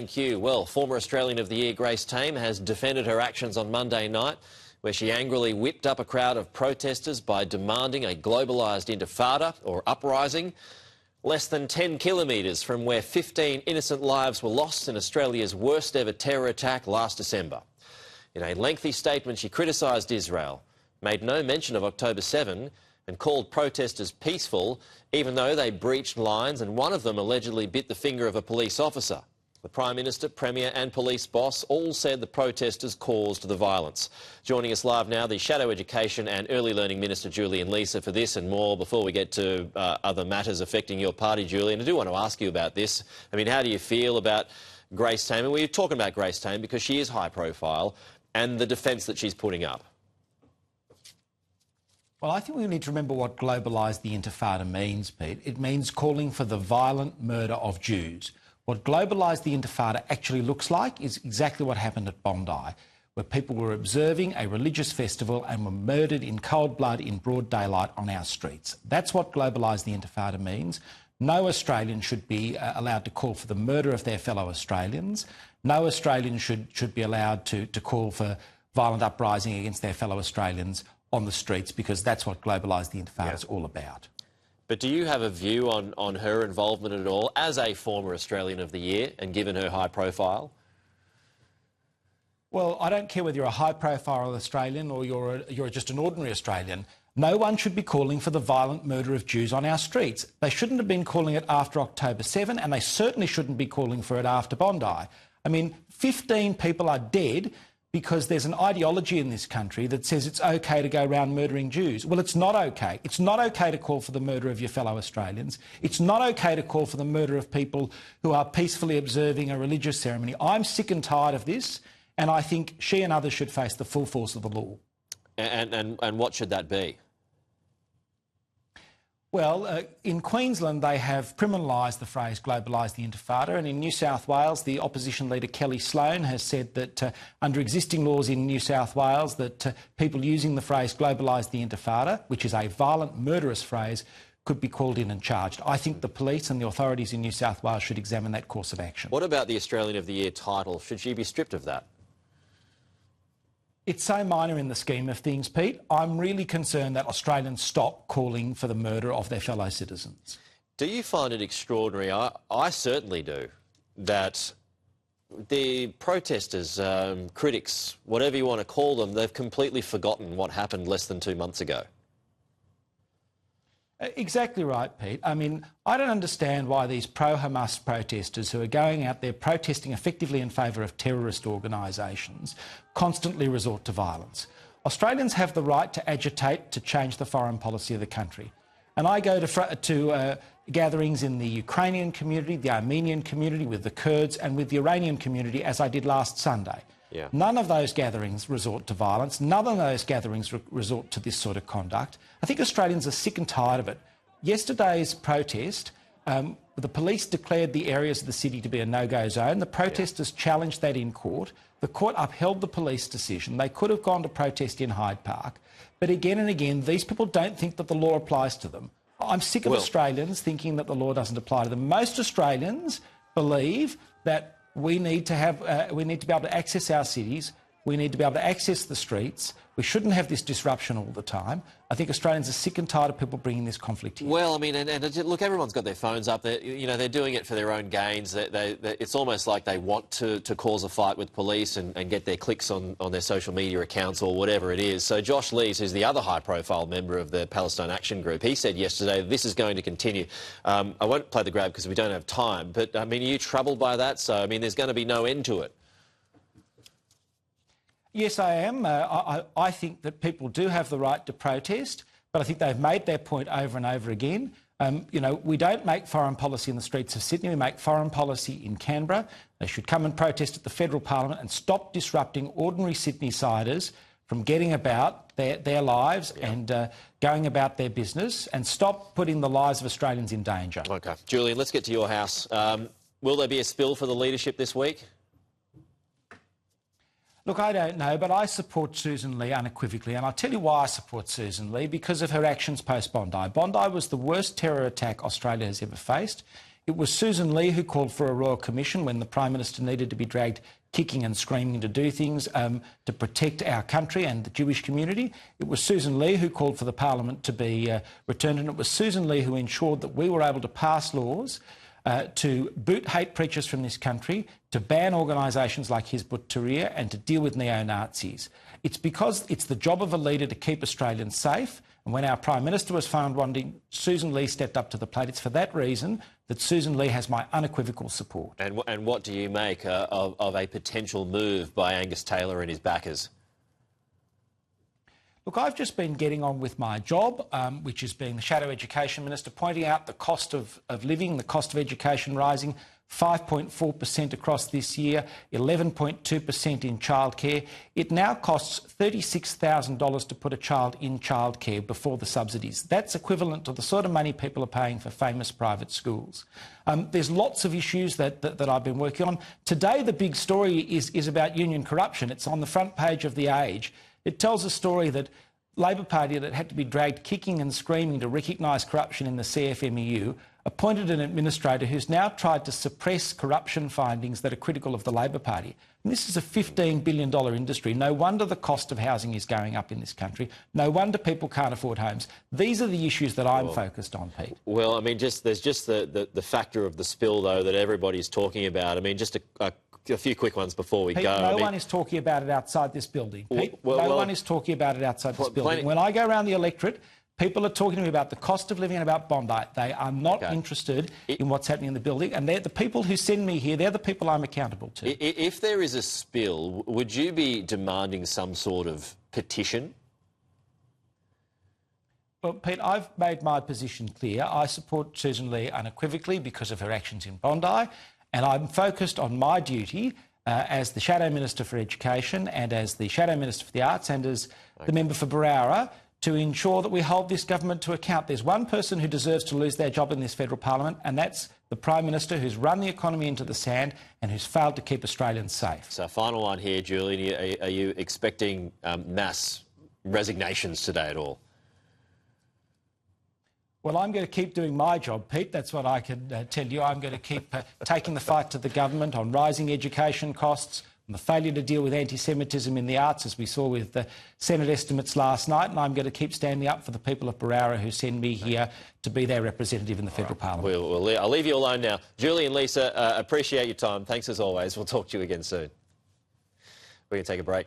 Thank you. Well, former Australian of the Year Grace Tame has defended her actions on Monday night, where she angrily whipped up a crowd of protesters by demanding a globalised intifada or uprising, less than 10 kilometres from where 15 innocent lives were lost in Australia's worst ever terror attack last December. In a lengthy statement, she criticised Israel, made no mention of October 7 and called protesters peaceful, even though they breached lines and one of them allegedly bit the finger of a police officer. The Prime Minister, Premier and police boss all said the protesters caused the violence. Joining us live now, the Shadow Education and Early Learning Minister, Julian Leeser, for this and more. Before we get to other matters affecting your party, Julian, I do want to ask you about this. I mean, how do you feel about Grace Tame? And we're talking about Grace Tame because she is high profile and the defence that she's putting up. Well, I think we need to remember what globalised the intifada means, Pete. It means calling for the violent murder of Jews. What globalised the intifada actually looks like is exactly what happened at Bondi, where people were observing a religious festival and were murdered in cold blood in broad daylight on our streets. That's what globalised the intifada means. No Australian should be allowed to call for the murder of their fellow Australians. No Australian should be allowed to call for violent uprising against their fellow Australians on the streets, because that's what globalised the intifada is all about. But do you have a view on her involvement at all as a former Australian of the Year and given her high profile? Well, I don't care whether you're a high-profile Australian or you're just an ordinary Australian. No one should be calling for the violent murder of Jews on our streets. They shouldn't have been calling it after October 7, and they certainly shouldn't be calling for it after Bondi. I mean, 15 people are dead because there's an ideology in this country that says it's okay to go around murdering Jews. Well, it's not okay. It's not okay to call for the murder of your fellow Australians. It's not okay to call for the murder of people who are peacefully observing a religious ceremony. I'm sick and tired of this, and I think she and others should face the full force of the law. And what should that be? Well, in Queensland, they have criminalised the phrase globalised the intifada, and in New South Wales, the opposition leader Kelly Sloan has said that under existing laws in New South Wales, that people using the phrase globalised the intifada, which is a violent, murderous phrase, could be called in and charged. I think the police and the authorities in New South Wales should examine that course of action. What about the Australian of the Year title? Should she be stripped of that? It's so minor in the scheme of things, Pete. I'm really concerned that Australians stop calling for the murder of their fellow citizens. Do you find it extraordinary? I certainly do, that the protesters, critics, whatever you want to call them, they've completely forgotten what happened less than 2 months ago. Exactly right, Pete. I mean, I don't understand why these pro-Hamas protesters who are going out there protesting effectively in favour of terrorist organisations constantly resort to violence. Australians have the right to agitate to change the foreign policy of the country. And I go to gatherings in the Ukrainian community, the Armenian community, with the Kurds and with the Iranian community, as I did last Sunday. Yeah. None of those gatherings resort to violence. None of those gatherings resort to this sort of conduct. I think Australians are sick and tired of it. Yesterday's protest, the police declared the areas of the city to be a no-go zone. The protesters challenged that in court. The court upheld the police decision. They could have gone to protest in Hyde Park. But again and again, these people don't think that the law applies to them. I'm sick of Australians thinking that the law doesn't apply to them. Most Australians believe that we need to be able to access our cities. We need to be able to access the streets. We shouldn't have this disruption all the time. I think Australians are sick and tired of people bringing this conflict here. Well, I mean, and look, everyone's got their phones up. They're doing it for their own gains. It's almost like they want to cause a fight with police and get their clicks on their social media accounts or whatever it is. So Josh Lees, who's the other high-profile member of the Palestine Action Group, he said yesterday this is going to continue. I won't play the grab because we don't have time, but, I mean, are you troubled by that? So, I mean, there's going to be no end to it. Yes, I am. I think that people do have the right to protest, but I think they've made their point over and over again. We don't make foreign policy in the streets of Sydney. We make foreign policy in Canberra. They should come and protest at the federal parliament and stop disrupting ordinary Sydney-siders from getting about their lives and going about their business, and stop putting the lives of Australians in danger. OK. Julian, let's get to your house. Will there be a spill for the leadership this week? Look, I don't know, but I support Susan Lee unequivocally, and I'll tell you why I support Susan Lee: because of her actions post-Bondi. Bondi was the worst terror attack Australia has ever faced. It was Susan Lee who called for a royal commission when the Prime Minister needed to be dragged kicking and screaming to do things to protect our country and the Jewish community. It was Susan Lee who called for the Parliament to be returned, and it was Susan Lee who ensured that we were able to pass laws to boot hate preachers from this country, to ban organisations like Hizb ut-Tahrir and to deal with neo-Nazis. It's because it's the job of a leader to keep Australians safe, and when our Prime Minister was found wanting, Susan Lee stepped up to the plate. It's for that reason that Susan Lee has my unequivocal support. And what do you make of a potential move by Angus Taylor and his backers? Look, I've just been getting on with my job, which is being the Shadow Education Minister, pointing out the cost of living, the cost of education rising, 5.4% across this year, 11.2% in childcare. It now costs $36,000 to put a child in childcare before the subsidies. That's equivalent to the sort of money people are paying for famous private schools. There's lots of issues that I've been working on. Today, the big story is about union corruption. It's on the front page of The Age. It tells a story that Labor Party that had to be dragged kicking and screaming to recognise corruption in the CFMEU appointed an administrator who's now tried to suppress corruption findings that are critical of the Labor Party. And this is a $15 billion industry. No wonder the cost of housing is going up in this country. No wonder people can't afford homes. These are the issues that I'm focused on, Pete. Well, I mean, there's just the factor of the spill, though, that everybody's talking about. I mean, just a few quick ones before we Pete, go. No one is talking about it outside this building. Pete, no one is talking about it outside this building. When I go around the electorate, people are talking to me about the cost of living and about Bondi. They are not interested in what's happening in the building, and they're the people who send me here. They're the people I'm accountable to. If there is a spill, would you be demanding some sort of petition? Well, Pete, I've made my position clear. I support Susan Lee unequivocally because of her actions in Bondi, and I'm focused on my duty as the Shadow Minister for Education and as the Shadow Minister for the Arts and as the member for Barara to ensure that we hold this government to account. There's one person who deserves to lose their job in this federal parliament, and that's the Prime Minister, who's run the economy into the sand and who's failed to keep Australians safe. So, final one here, Julian. Are you expecting mass resignations today at all? Well, I'm going to keep doing my job, Pete. That's what I can tell you. I'm going to keep taking the fight to the government on rising education costs, on the failure to deal with anti-Semitism in the arts, as we saw with the Senate estimates last night. And I'm going to keep standing up for the people of Barara who send me here to be their representative in the federal parliament. I'll leave you alone now. Julian Leeser, appreciate your time. Thanks as always. We'll talk to you again soon. We're going to take a break.